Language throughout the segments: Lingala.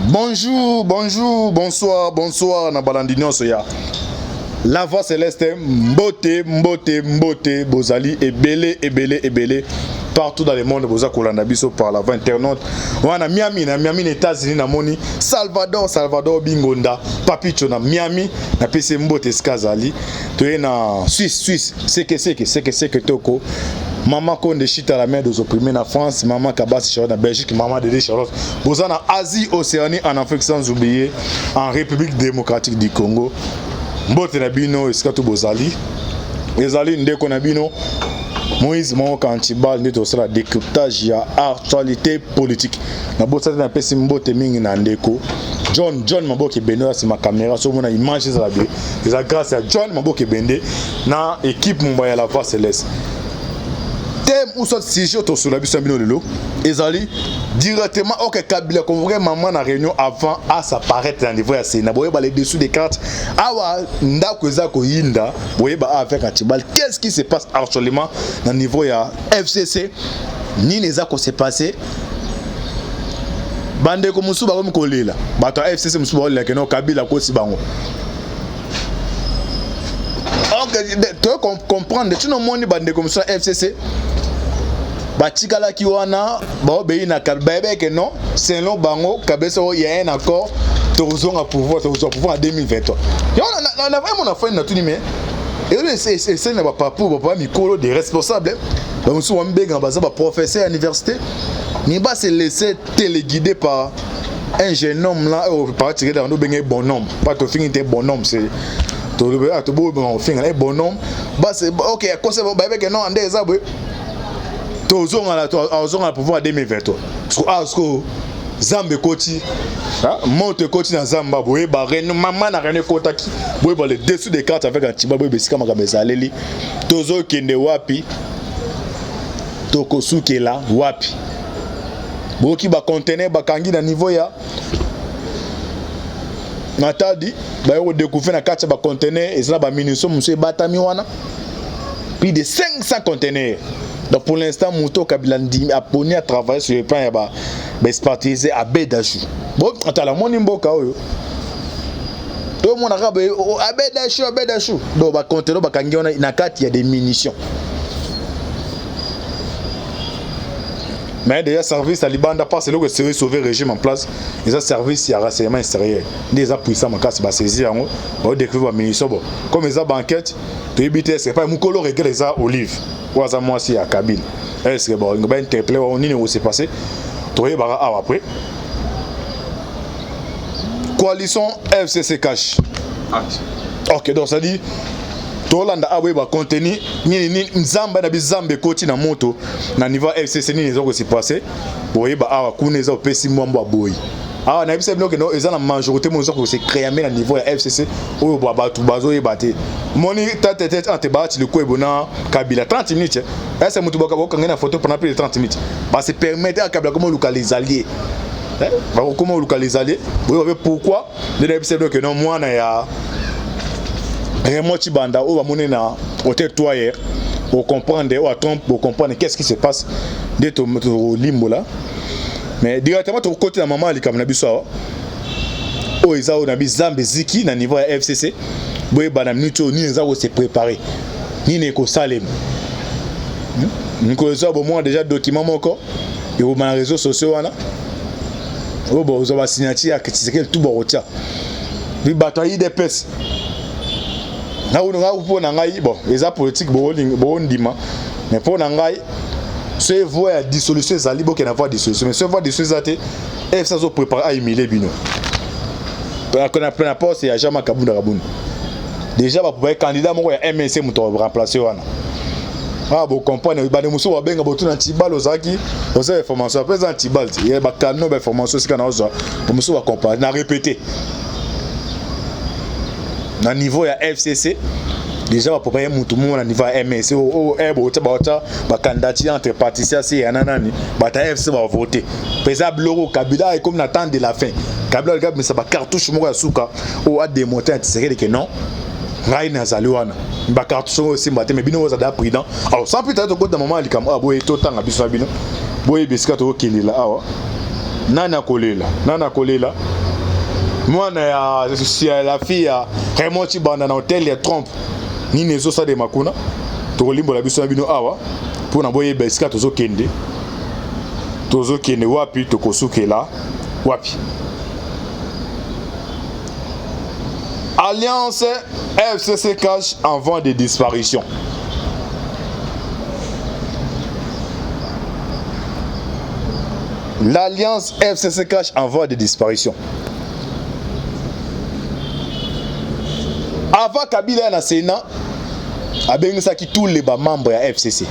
Bonjour, bonjour, bonsoir, bonsoir, na balandinyo soya. La voix céleste, mbote, mbote, mbote, bozali, ebele, partout dans le monde, boza kolanda biso par la voix internaute. Wana Miami, États-Unis, na moni, Salvador, Bingonda, Papicho na Miami, na PC mbote skazali, toye na Suisse, c'est que toko. Maman Konde Chita la mère des opprimés en France, maman Kabas Charlotte en Belgique, maman Dédé Charlotte. Bozan en Asie, Océanie, en Afrique sans oublier, en République démocratique du Congo. Mbote Nabino, Eskatou Bozali. Ezali Ndeko Nabino, Moïse Mon Kantibal, n'est aussi la décryptage, il y a actualité politique. Nabote na pesi Mbote Mingi na Ndeko. John Maboke Bende, c'est ma caméra, sur mon image, c'est grâce à John Maboke Bende, na équipe Mumbai à la voix céleste. Thème ou soit sujet autour sur la bise de l'eau, ezali directement au Kabila comme vraiment maman na réunion avant à s'apparaître dans niveau assez na boye ba les dessous des cartes awa ndako ezako yinda boye ba avec Antibal qu'est-ce qui se passe actuellement dans niveau ya FCC ni les ko se passer bande ko musuba ko mkolela bato FCC musuba ko leke no Kabila ko si bango. Tu comprendre tu no moni bande comme ça FCC batikala kiwana ba obéi na kabebe que non selon bango kabeso il y a un accord tozonga pouvoir en 2023 on a vraiment fait na tout mais et c'est na papa papa mikolo des responsables ba musu wa mbenga baza ba professeur à l'université ni ba se laisser téléguider par un jeune homme là au parti dans no benga bonhomme pas to finir bonhomme c'est to bo finir bonhomme ba c'est OK conseil ba que non ande ça tozonga la pouvoir en 2023 parce que Zambe Koti monte Koti na Zamba boye ba reno maman na reno kotaki boye ba le dessous des cartes avec Antibal boye besika makabeza leli tozo kende wapi tokosuke la wapi boki ba conteneur ba kangi na niveau ya natadi ba yo découvrir na carte ba conteneur et ça ba munitions monsieur batami wana plus de 500 conteneurs. Donc pour l'instant, Mouto Kabila a poni à travailler sur le plan expertisé à Bédachou. Bon, attends, la mon imboka oyo. Tout le monde a rabé à Bédachou. Donc ba conteneur ba kangi on a na carte il y a des munitions. Mais déjà service à Libanda pas c'est là que c'est sauver régime en place. Les services il y a renseignement extérieur. Les puissants en cas ba saisir en on découvrir ba munitions bon. Comme les banquette, tu éviter c'est pas Mukolo regarde les olives. Waza moi si à Kabila. Est-ce que bon on va interpeller on est où c'est passé. Toi bara après. Coalition FCC cash. OK donc ça dit Tolanda awe ba contenu ni nzamba na bizambe koti na moto na niveau FCC ni ezoko se passer boye ba awa kuneza opesi mwambo boy awa na bisa bloke no eza na majorité mo ezoko se créer na niveau ya FCC oyo ba batu bazo yebate moni tête ante ba ti le ko ebona Kabila 30 minutes est-ce mutu boka boka na photo pendant plus de 30 minutes ba se permettre à Kabila comment localiser alliés ba comment localiser alliés boye pourquoi de bisa bloke non moi na ya Raymond Chibanda, on va mener na hôtel Toyer, on comprendre, on attend pour comprendre qu'est-ce qui se passe de ton limbo là. Mais directement ton côté la maman ali comme nabiso. O eza o nabi Zambe Ziki na niveau FCC. Boye bana minuto ni eza o se préparer. Ni ne ko salem. Ni ko eza bon moi déjà document moko et au na réseaux sociaux wana. O bon vous avez signature à critiquer tout borotia. Bi bataille des pes. Na unga upo na ngai bon eza politique bo ndima mais pour na ngai se voit la dissolution zali bo na voix dissolution mais se voit dissolution zate et ça zo préparer à humilier bino pour na plein poste ya Jama Kabunda Kabunda déjà ba pouvoir candidat moko ya MNC muto remplacer wana bo comprendre ba de muso wa benga botu na Antibal ozaki oza information après Antibal il ba canon ba information sika na oza muso wa comprendre na répéter na niveau ya FCC déjà va préparer tout le monde à niveau MSC ba candidature entre partis c'est ananani ba ta FCC va voter président Bloro Kabila est comme l'attente de la fin Kabila regarde mais ça va cartouche moko ya suka o a démonter antisecret que non ngai na zaliwana ba cartouche aussi maté mais bino za da président alors sans plus tarder au côté moment alikam boye to tanga biso bino boye bisika to kelela awa nana kolela Moi je suis la fille Raymond Chibanda na hôtel ya Trump ni nezo sa de makuna to limbo la biso na bino awa pour na boye beska tozo kende wapi to kosukela wapi. Alliance FCC cache en voie de disparition. L'Alliance FCC cache en voie de disparition. Avant Kabila na Sénat, abengisaki tous les membres de FCC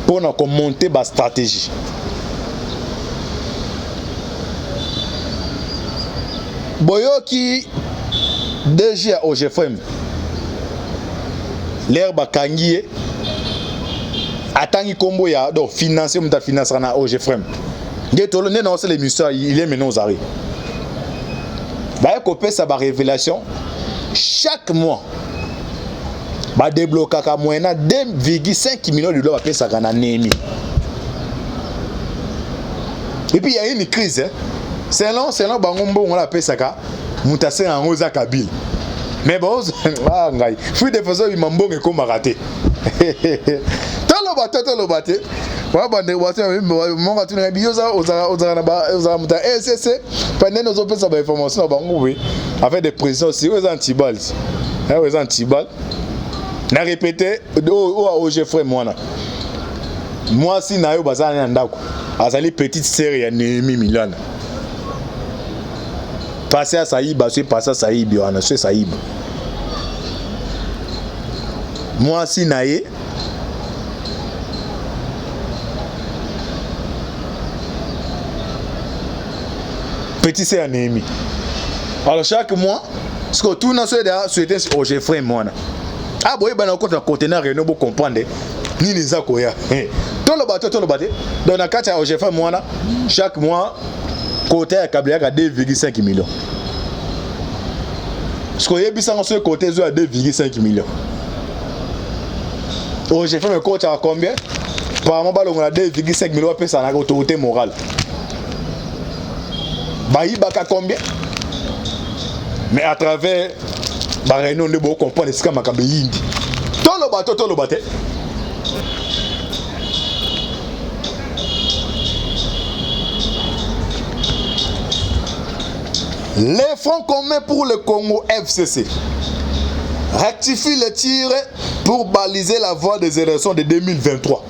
pour monter ba stratégie. Boyoki DG à OGFM l'air bakangié atangi kombo ya donc financer muta financer na OGFM ngetolo ne na les missions il est maintenant aux arrêts ba kopé ça ba révélation chaque mois ba débloquer ka moyena 2,5 millions de dollars pa pesa kana nemi. Et puis il y a une crise hein. C'est long bangombo on la pesa ka mutase en rosa Kabila. Mais bon ah ngai fui de façon il mambonge comme raté. Talo baté. Wa bande watu monga tuna bioza oza na muta SCC pendant nos opérations ba information bangowe avec des pressions aussi aux antibal. Aux antibal. Na répété au frère moi si na yo bazana ndako azali petite sœur ya Némi Milana. Passer à Saïba, c'est passer à Saïba, on a c'est Saïba. Moi si naé petit c'est Némi. Alors chaque mois, ce que tout n'a souhaité au frère moi. Ah boy ben on conteneur réunion pour comprendre ni les akoya. Tout le bateau dans la carte au frère moi chaque mois côté à Kabila à 2,5 millions. Ce qu'on y a bien sur côté à 2,5 millions. Oh, j'ai fait un coach à combien? Par moment, on a 2,5 millions de ça en autorité morale. Baï baka combien? Mais à travers la réunion de beaucoup comprendre ce que ma Kabila. Tout le bateau. Les fonds communs pour le Congo FCC rectifient le tir pour baliser la voie des élections de 2023.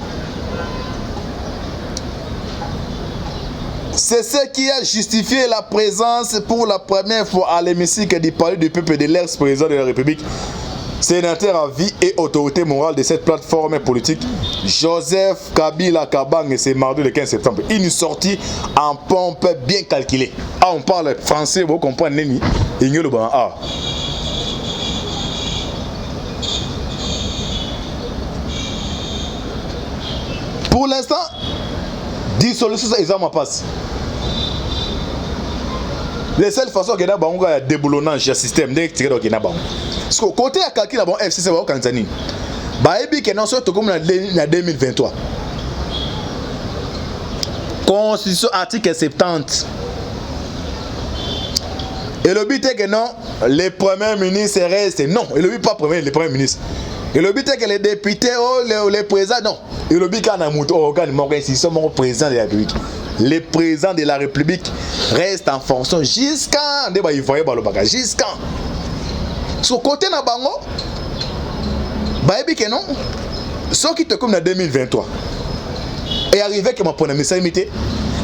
C'est ce qui a justifié la présence pour la première fois à l'hémicycle du palais du peuple de l'ex-président de la République, sénateur à vie et autorité morale de cette plateforme politique, Joseph Kabila Kabang, c'est mardi le 15 septembre. Une sortie en pompe bien calculée. Ah, on parle français, vous comprenez, Neni, il ah. Pour l'instant, dissolution, ils ont passe. La seule façon que nous avons de déboulonnage du système, c'est que nous avons. Parce que côté à calcul, nous avons FCC, nous avons Tanzanie. Baïbi, que nous sommes comme en 2023. Constitution article 70. Et le but est que non, les premiers ministres restent. Non, et le but pas les premiers ministres. Et le but est que les députés, les présidents, non. Et le but qu'on a monté au organe, ils sont présidents de la République. Les présidents de la République restent en fonction jusqu'à jusqu'à ce côté na bango baïbi que non ce qui te comme en 2023 et arrivé que ma première imité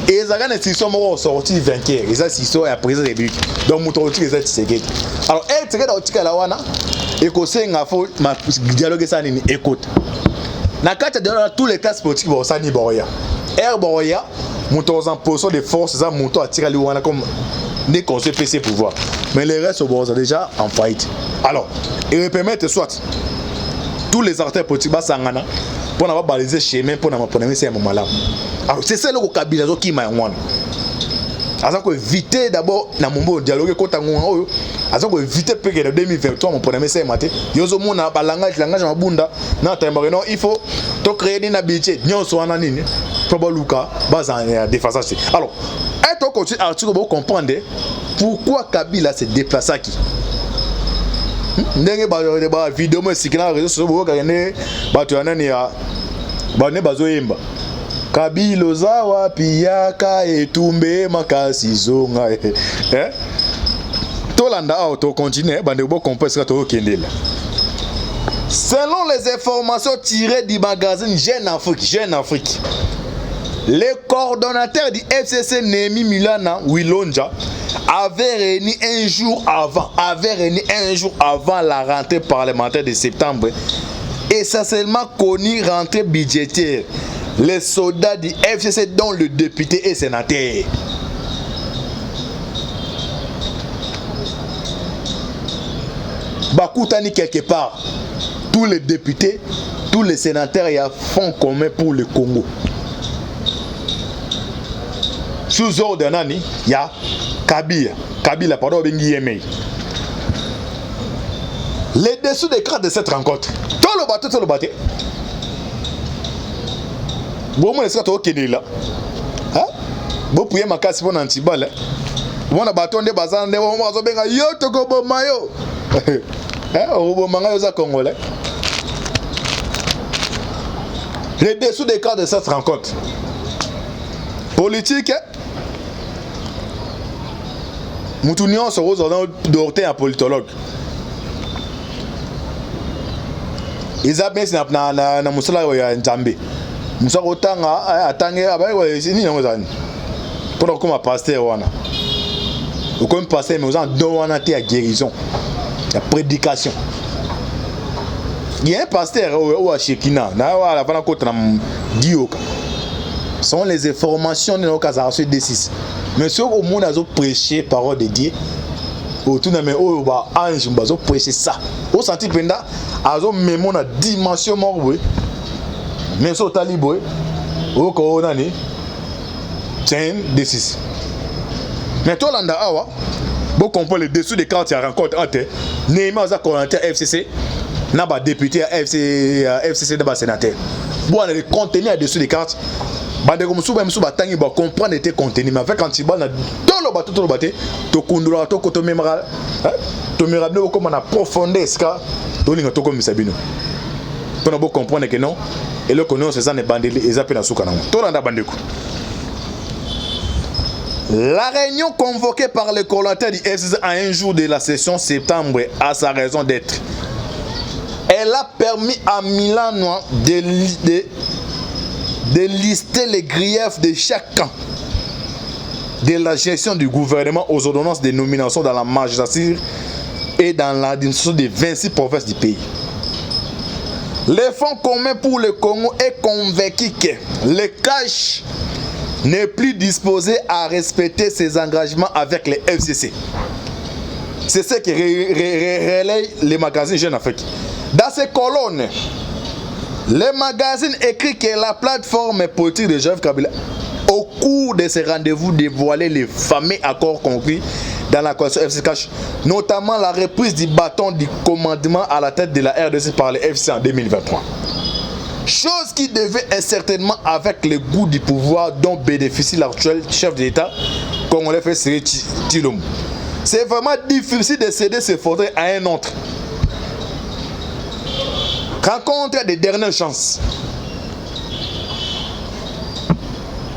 et les agents ils sont sortis vainqueurs ils sont à président de la République donc mon tour les séquelles alors elle serait dans tika la wana et que c'est nga faut ma dialogue ça ni écoute na carte de tous les classes politiques vont ça ni boya air boya montant en position de force ça montant à tirer le wana comme des conseils PC pouvoir mais les restes sont déjà en faillite. Alors ils permettent soit tous les acteurs politiques bas sangana pour n'avoir balisé chemin pour n'avoir prononcé un moment là. Alors c'est ça le Kabila qui m'a wana azan ko éviter d'abord na mombo dialogue ko tango oyo azan ko éviter pe que en 2023 mon prononcé maté yozo mona ba langage mabunda na tamba non il faut to créer une habitude nyonso wana nini Papa Luka, base en déphasage. Alors, est-ce qu'on continue à comprendre pourquoi Kabila s'est déplacé à qui? Ndenge ba vidéo mo sikina réseaux sociaux bo kagane ba tu anani ya ba ne bazoyemba Kabila zawa piyaka etumbe makasi zonga tolanda auto continue bande bo comprendre to kendela. Selon les informations tirées du magazine Jeune Afrique, le coordonnateur du FCC Nemi Milana Wilonja avait réuni un jour avant la rentrée parlementaire de septembre, essentiellement connu rentrée budgétaire, les soldats du FCC dont le député et sénateur. Bakoutani quelque part, tous les députés, tous les sénateurs, il y a fonds commun pour le Congo. Sous ordre d'Anani, il y a Kabila, pardon, Bengi Yemei. Les dessous des cartes de cette rencontre. Tout le bateau. Bon, moi, est-ce que tu es au Kenya? Bon, pour y avoir ma casse pour l'antibal. Bon, on a bâton de bazar, on a benga yo toko bo mayo. Congolais. Les dessous des cartes de cette rencontre. Politique. Moutunion se rose dans d'orté un politologue. Ils ont bien na musala ya Nzambe. Musa otanga atange abaye ni ngozani. Pour comme pasteur wana. Ou comme pasteur mais aux don wana te à guérison. La prédication. Il y a un pasteur ou à Shekina, na la vana côté na Dioka. Sont les informations de nos cas à D6. Mais ceux au monde a prêché parole de Dieu. Autour de mes anges, ils ont prêché ça. Au senti penda, azo même na dimension morwe. Mais so taliboy, au corona ni, tiens D6. Mais toi landa awa. Bon, comprendre le dessous des cartes, il y a rencontre entre Neymar a coordonnateur FCC, n'a pas député FCC n'a pas sénateur. Bon, le contenu dessous des cartes, bande comme sous même sous batangi ba comprendre était contenu mais avec antibal na tout le bateau to kundula to koto memra to mirabne comme on a profondé ska to linga to comme sabino. To na bo comprendre que non et le connaissance c'est ça ne bandeli et zape na suka na to landa bandeko. La réunion convoquée par le coordonnateur du FCC à un jour de la session septembre a sa raison d'être. Elle a permis à Milanois de lister les griefs de chacun de la gestion du gouvernement aux ordonnances de nomination dans la magistrature et dans l'administration des 26 provinces du pays. Le Fonds commun pour le Congo est convaincu que le cash n'est plus disposé à respecter ses engagements avec les FCC. C'est ce que relaye les magazines Jeune Afrique. Dans ces colonnes, le magazine écrit que la plateforme politique de Joseph Kabila, au cours de ces rendez-vous, dévoilait les fameux accords conclus dans la coalition FCC, notamment la reprise du bâton du commandement à la tête de la RDC par les FCC en 2023. Chose qui devait incertainement avec le goût du pouvoir dont bénéficie l'actuel chef d'État congolais Félix Tshilombo. C'est vraiment difficile de céder ce fauteuil à un autre. Rencontre des dernières chances.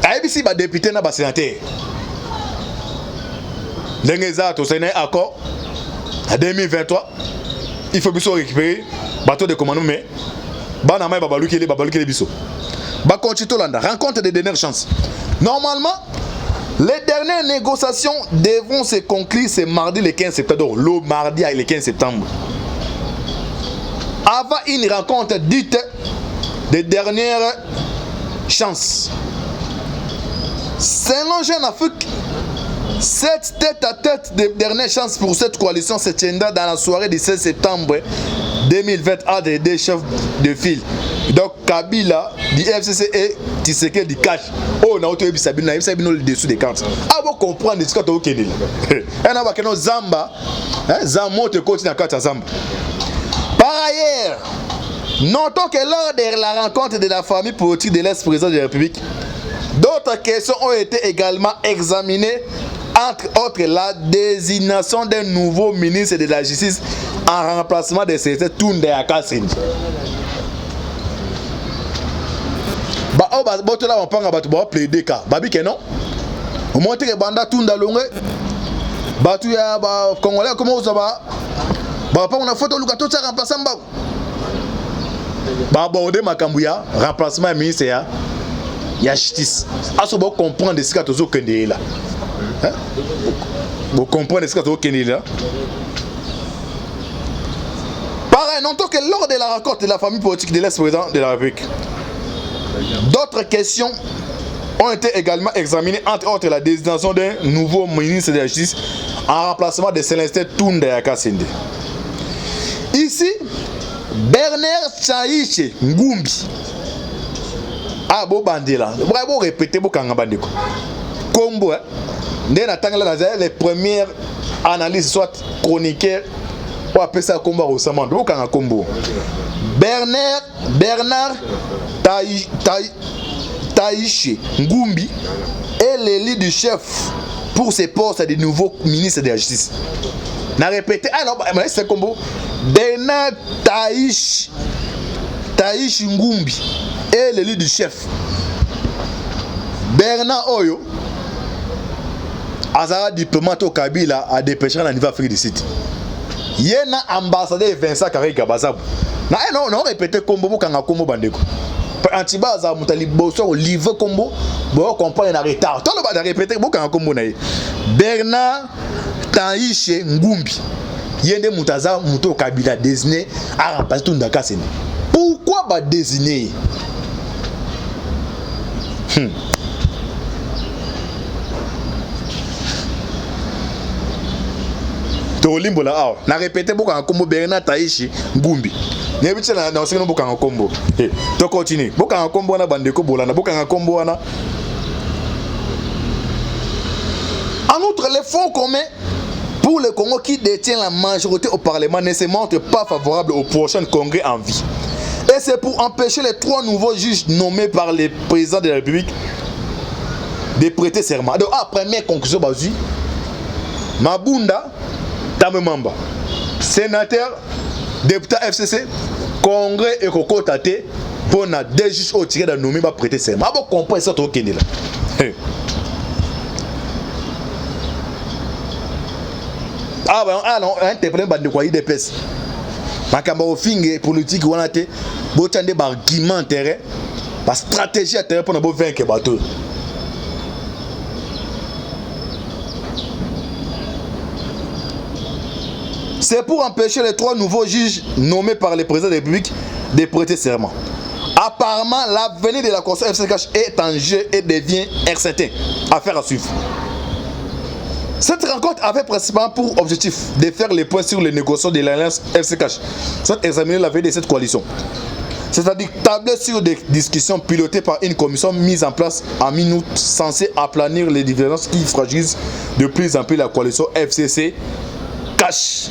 ABC va député na ba sénateur. L'engeza to séné accord en 2023. Il faut bien récupérer bateau de commandement mais Banama babalukele biso. Ba continue landa rencontre des dernières chances. Normalement, les dernières négociations devront se conclure ce mardi le 15 septembre. Le mardi le 15 septembre. Avant une rencontre dite des dernières chances. Selon Jeune Afrique, cette tête-à-tête de dernière chance pour cette coalition se tiendra dans la soirée du 16 septembre 2020 à des deux chefs de file. Donc Kabila du FCC et Tshisekedi du cash. Oh, on a auto Sabino le dessous des cartes. Ah, vous comprenez ce que tu as au Kenya. Et on va que nos Zamba, Zamo te continue à carte à Zamba. Par ailleurs, notons que lors de la rencontre de la famille politique de l'ex-président de la République, D'autres questions ont été également examinées, entre autres la désignation d'un nouveau ministre de la Justice en remplacement de certains Tunde Akasendi. Là on parle de plaider cas. Babi que non. Au moins que banda Tunda longue. Batu ya ba Congolais comment ça va? Ba pas on a photo luka tout ça remplaçant ba. Ba aborder makambuya remplacement ministre ya justice. Aso ba comprendre ce que tozo kende là. Hein? Vous comprenez ce que tozo kende là? Pareil, non que lors de la rencontre de la famille politique de l'ex-président de la République. D'autres questions ont été également examinées, entre autres la désignation d'un nouveau ministre de la Justice en remplacement de Célestin Tunde Akasendi. Ici, Bernard Chaïche Ngumbi. Ah, bon bandela. Bravo, répétez, bon kangabandeko. Combo, les premières analyses, soit chroniqueurs, ou appeler ça combat au Saman. Bon combo. Bernard Taïche Ngumbi est l'élu du chef pour ses postes de nouveau ministre de la Justice. On a répété, alors c'est combo. Bernard Taïche Ngumbi est l'élu du chef. Bernard Oyo Azara diplomate au Kabila a dépêché dans le niveau Afrique du Sud. Il y a un ambassadeur Vincent Karika Bazab. Non, répétez combo pour qu'on a combo bandeko. Antiba za mutali boso au livre combo, bon comprendre en retard. Tout le monde répéter pour qu'on a combo naïe. Bernard Taïche Ngumbi. Yende mutaza muto Kabila désigné à remplacer Tunde Akasendi. Pourquoi ba désigner? Tolimbo la awa. Na répéter beaucoup en combo Bernard Taïchi Ngumbi. N'habite na dans ce nom beaucoup en combo. To continue. Beaucoup en combo na bandeko bolana. Beaucoup en combo na. En outre, les fonds communs pour le Congo qui détient la majorité au Parlement ne se montrent pas favorables au prochain congrès en vie. Et c'est pour empêcher les 3 nouveaux juges nommés par le président de la République de prêter serment. Donc, première conclusion, Bazi, Mabunda, Tamemamba, sénateur, député FCC, congrès et Koko Tate, pour na 2 juges au tiré de nommer va prêter serment. Ah bon, comprendre ça, tout là. Ah non, un téléphone de quoi il dépasse. Ma caméra finger politique ou en a été, botan des arguments intérêt, la stratégie à terre pour nous vaincre bateau. C'est pour empêcher les 3 nouveaux juges nommés par le président de la République de prêter serment. Apparemment, l'avenir de la Constitution FCCH est en jeu et devient incertain. Affaire à suivre. Cette rencontre avait principalement pour objectif de faire les points sur les négociations de l'Alliance FCCH, soit examiner l'avenir de cette coalition. C'est-à-dire tabler sur des discussions pilotées par une commission mise en place en minutes censée aplanir les différences qui fragilisent de plus en plus la coalition FCC cash.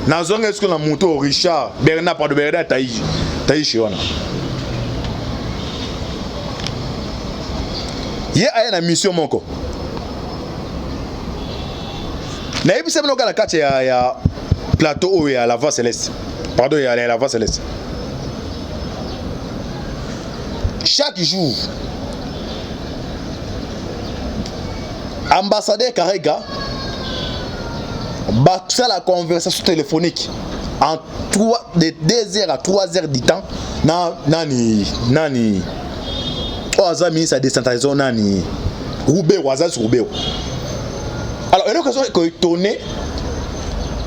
Nazong est-ce que la moto Richard Bernard par de Bernard Taïchi wana. Il y a une mission moko. Na yebi semeno kala kati ya plateau ou ya la voie céleste. Pardon, il y a la voie céleste. Chaque jour, ambassadeur Karega bat la conversation téléphonique en de 2 heures à 3 heures du temps. Nani Oaza ministre de décentralisation nani Roubé Oaza sur Roubé. Alors une occasion que étonné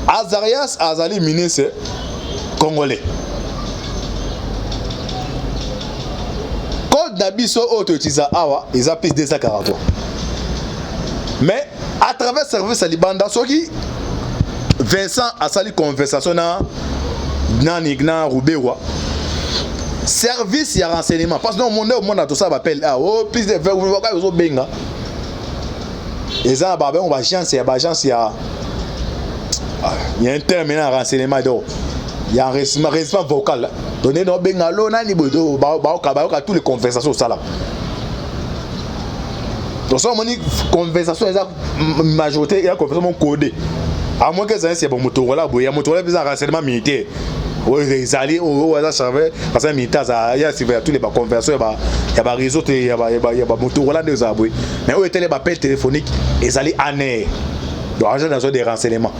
Azarias Azali ministre congolais. Code Nabiso auto utilisa awa ils a plus 243. Mais à travers service à Libanda soki Vincent a sali conversation na Nigna Roubewa. Service et renseignement. Parce que mon monde a tout ça appelle plus de faire vous benga. Et ça on va chance il y a un terme en renseignement d'or. il y a un enregistrement vocal. Donné dans Bengalo, nani bodo, toutes les conversations au salam. Donc ça, on dit conversation, majorité, il y a conversation codée. À moins que ça c'est bon Motorola, il y a Motorola qui a un renseignement militaire. Les alliés, parce que militaire, il y a tous les conversations, il y a des réseaux, il y a Motorola des aboués. Mais où étaient les appels téléphoniques, ils allaient en air. Donc, dans des renseignements.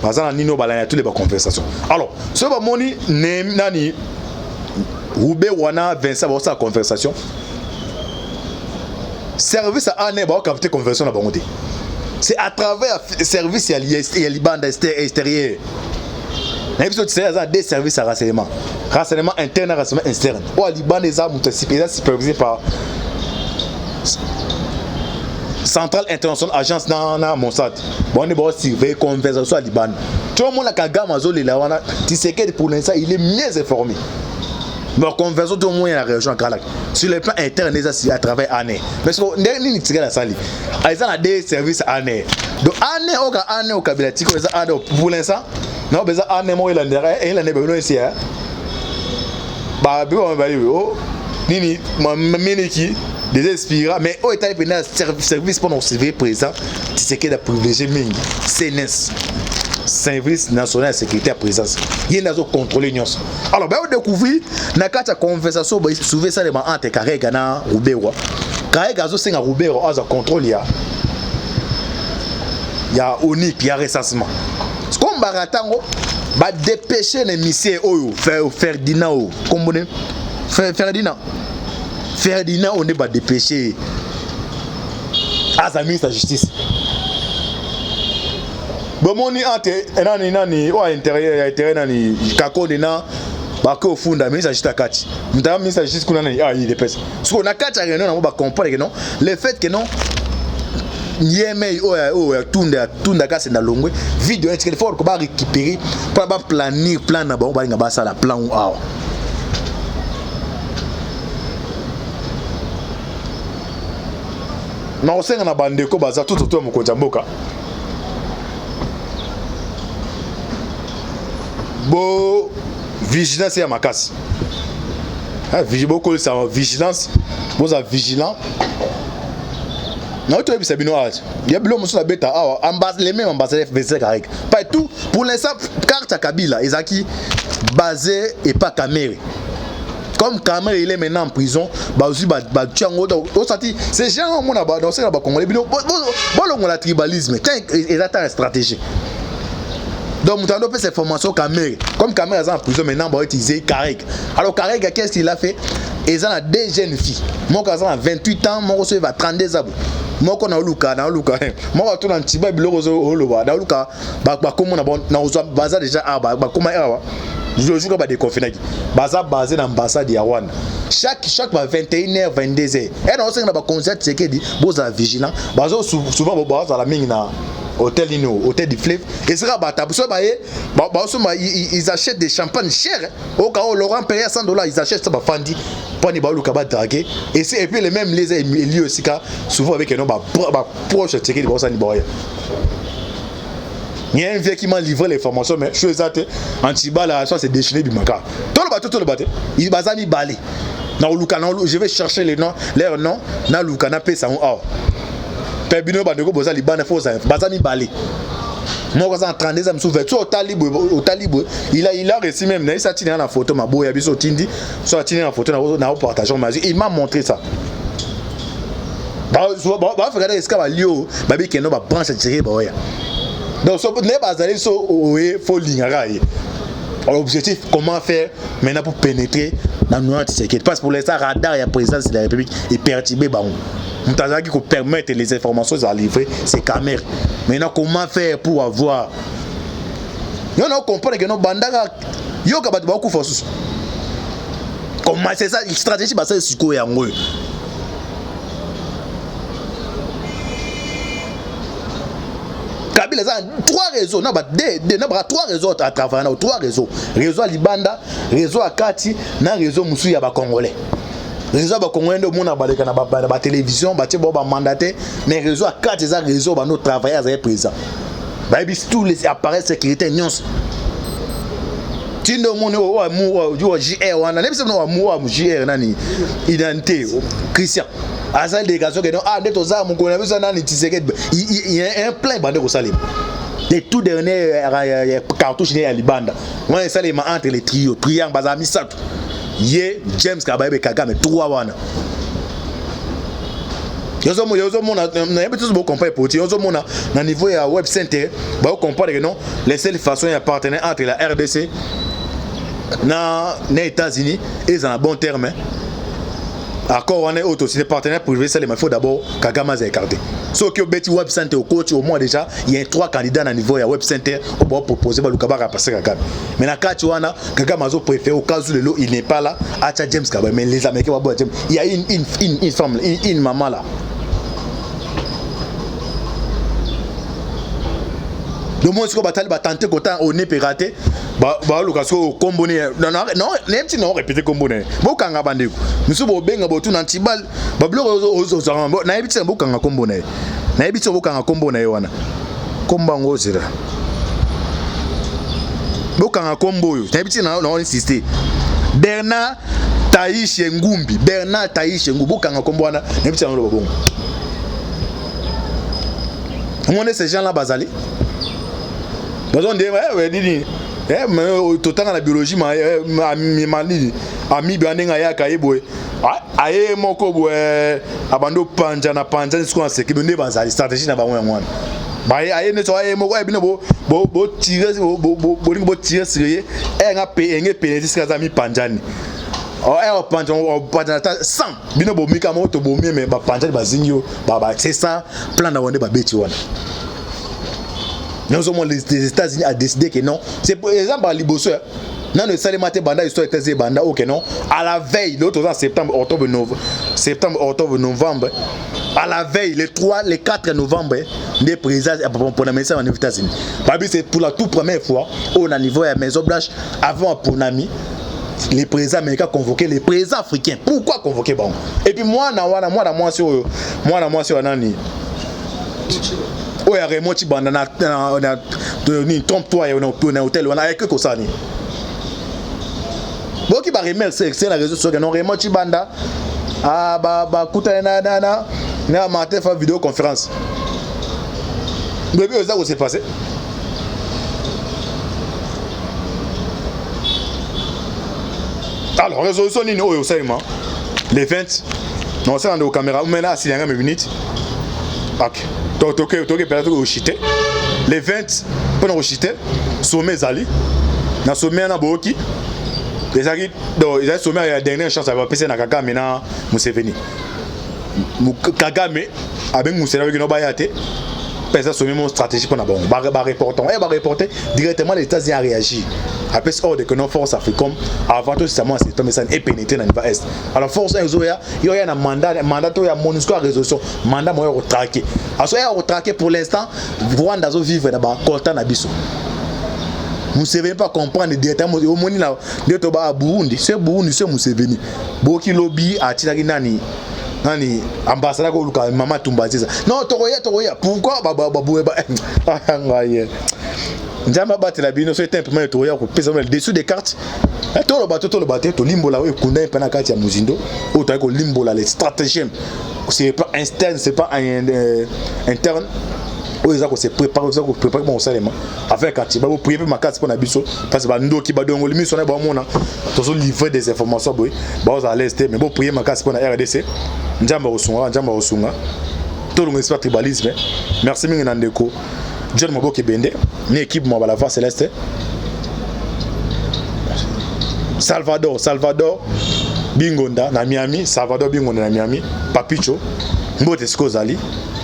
Parce que Nino Balaya, toutes les conversations. Alors, ce que moni nani Roubé Wana Vincent va sa conversation. Service à année va capter conversation à Bangoté. C'est à travers service et les bandes extérieures. L'épisode c'est des services à renseignement. Renseignement interne et renseignement externe. Ou à Liban les armes supervisées par Centrale internationale agence na Mossad. Bon on est bon surveiller conversation à Liban. Tout le monde a Kagame Azoli là wana tu sais que pour l'instant il est mieux informé. Mais conversation tout le monde dans la région Galak. Sur le plan interne à travers année. Mais c'est ni ni tirer la salle. Ils ont des services année. Donc année au Kabila tiko les année pour l'instant. Non besoin année moi il a besoin ici hein. Bah bi on va aller oh nini miniki des inspirants mais au état de service pour nous servir présent tu sais qu'il a privilégié mingi CNS service national de sécurité à présence il y a des contrôler nous alors ben on découvrir na kata conversation soulever ça les entre Karega na Rubewa Karega zo senga Rubewa as contrôle il y a ONIC il y a recensement comme baratango ba dépêcher les missiles oyo Ferdinand comme Ferdinand on est pas dépêché à sa ministre de la justice. Bon mon ni ante nani au intérieur nani kakone na ba ko funda ministre de la justice kati. Mutama ministre de la justice kuna nani il dépêche. Parce qu'on a kati réunion na ba comprendre que non le fait que non Yemei tunda ka c'est na longwe vidéo est fort ko ba récupérer pour ba planner plan na ba nga ba ça la plan ou awa. Na osenga na bandeko baza tout autour mo konja mboka bo vigilance ya makasi vigilance vous êtes vigilant na to ebisa bino age ya bilo muso na beta awa les mêmes ambassadeurs FVC Karek pas tout pour l'instant carte à Kabila ezaki basé et pas Kamere. Comme Kamere il est maintenant en prison, bah aussi bah tchango c'est gens mon aba dans ces Congolais bon le tribalisme il attend la stratégie. Donc nous avons fait ces formations Kamere. Comme Kamere est en prison maintenant bah utiliser Karek. Alors Karek qu'est-ce qu'il a fait? Ils ont deux jeunes filles. Mon cas a 28 ans, mon aussi va 32 ans. Moi qu'on a Luka moi tout dans Tiba bilozo oloba na Luka ba comme na bon na baza déjà ba comme je joue pas des confinés baza basé dans l'ambassade ya Rwanda chaque 21h 22h et on sait que ba concert c'est que dit boza vigilant baza souvent baza la mingi na hôtel Nino hôtel du Fleuve et sera batable so ils achètent des champagnes chers au cas où Laurent paye $100 ils achètent ça ba fandi pour ni ba Luka ba draguer et puis les mêmes les lieux aussi souvent avec un ba proche c'est que boza ni boya. Il y a un vieux qui m'a livré les formations, mais je suis exact. Antibala, ça c'est déchaîné Bimaka. Tout le bateau. Il va s'en balé. Je vais chercher les noms, leurs noms. Na Luka na pesa ou ah. Pebino bandeko boza libana fosa. Bazami balé. Moi quand en 32 ans souver au talib il a reçu même il s'est tiré la photo ma boya biso tindi soit tiré la photo na partager il m'a montré ça. Bah regarder est-ce qu'il va lio babi keno ba branche tiré ba oya. Donc, il faut l'ignorer. L'objectif, comment faire maintenant pour pénétrer dans nos sécurité. Parce que pour l'instant, radar et la présidence de la République est perturbé. Nous avons qui permettre les informations à livrer ces caméras. Maintenant, comment faire pour avoir. Nous comprenons que nos bandagas, ils ont beaucoup de force. Comment c'est ça, la stratégie, c'est ce qu'on a. Kabila a trois réseaux, trois réseaux à travers, trois réseaux. Réseau à Libanda, réseau à Kati, réseau Moussou ya ba Congolais. Réseau ba Congolais de monde à la télévision, ba mandaté, mais réseau à Kati, c'est réseau ba nos travailleurs présents. Bah tous les appareils sécurité nyons. tindo moni o amour du JR wana nem se no amour JR nani identité Christian azal des gazo que non ah de toza mon connait ça nani tiseket il y a un plein bande au salim les tout derniers cartouches né à Libanda moi ça les entre les triangle bazami ça ye James Kabaye Kagame 3 wana yozo mona na yebe tous bo comparer pour yozo mona na niveau ya web center ba comparer que non les seules façons ya partenaire entre la RDC na les États-Unis ils en bon terme accord on est auto c'est partenaire privé ça il faut d'abord Kagame a écarté so que beti web center au coach au moins déjà il y a 3 candidats na niveau ya web center on va proposer ba Lukaba passer Kagame mais na catch wana Kagame a préféré au cas où le lot il n'est pas là à James Kabaye mais les Américains va James il y a une femme une maman là. Le monde qui va tenter qu'autant on est piraté, l'occasion comboné. Non, même si non répéter comboné. Beaucoup en abandé. Nous sommes bien à tout n'antibal. Bablo aux naïbits beaucoup en comboné. Naïbits beaucoup en comboné wana. Combango zera. Beaucoup en combo. Naïbits non insister. Bernard Taïch Ngumbi. Bernard Taïch Ngumbi beaucoup en combo wana. Naïbits non le bon. On est ces gens là basali. Besoin de mais tout la biologie ami bandinga ya kaiboy aye moko boy abando panja na panja ce qu'on sait que ne bazali stratégie na bango ngwana ba aye ne so aye moko e bino bo tirer bo tirer sérieux e nga pénétrer ce que ami panjani o panja o panja 100 bino bo mika moto bo mais ba panjani bazingyo ba c'est ça plan na wonde ba beti wana. Nous sommes les États-Unis a décidé que non. C'est par exemple à Liboso. Non, le Salimate Banda, histoire était Banda, ok non. À la veille, l'autre en septembre, octobre, novembre. À la veille, les 4 novembre, des présidents pour la maison aux États-Unis. C'est pour la toute première fois, on a niveau à la Maison Blanche, avant pour Nami. Les présidents américains convoqués, les présidents africains. Pourquoi convoquer bon? Et puis moi, sur Nani. Oya remoti banda na ni trompe-toi et on a hôtel on a que ça ni bon qui va remercier c'est la réseau sur que non remoti banda ah ba kuta na matin faire vidéoconférence bébé ça où s'est passé alors résolution ni au seulement les 20 non c'est dans nos caméras mais là s'il y a une minute ok les 20 pendant le chité sommet Zali na sommet na boki les ari donc ils ont sommet la dernière chance à passer na Kagame na Museveni Kagame avec Museveni no bayate penser sommet mon stratégie pour na bon ba reporter directement les États-Unis a réagi après hors de que nos forces africaines avant tout ça moi c'est tombé ça et pénétrer dans le est alors force Zoya il y a un mandat to ya MONUSCO résolution mandat moi retraquer alors ya retraquer pour l'instant Rwanda zo vivre là-bas coltan na biso vous savez pas comprendre directement au moni là de to ba Burundi c'est Museveni boki lobby a tinaki nani ambassadeur ko luka mama tumbaziza non toroya pourquoi ba ngaye njamba batela bino so templement toroya ko pesa le dessous des cartes to le bateau to limbola e kunda pena kati ya muzindo o to ko limbola les stratagèmes c'est pas externe c'est pas interne o ezako se préparer mon salement avec quand il va prier ma carte pour na biso parce que ba ndoki ba dongo limi sona ba mona to so livrer des informations boy ba aux à l'est mais bon prier ma carte pour na RDC njamba osunga to le expert tribalisme merci mingi na ndeko John Moboke Bende ni équipe mo la voix céleste Salvador Bingonda na Miami Papicho Mbote Skozali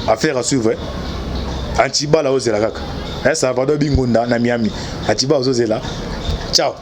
affaire à suivre Antiba la ozela kaka Salvador Bingonda na Miami Antiba ozela ciao.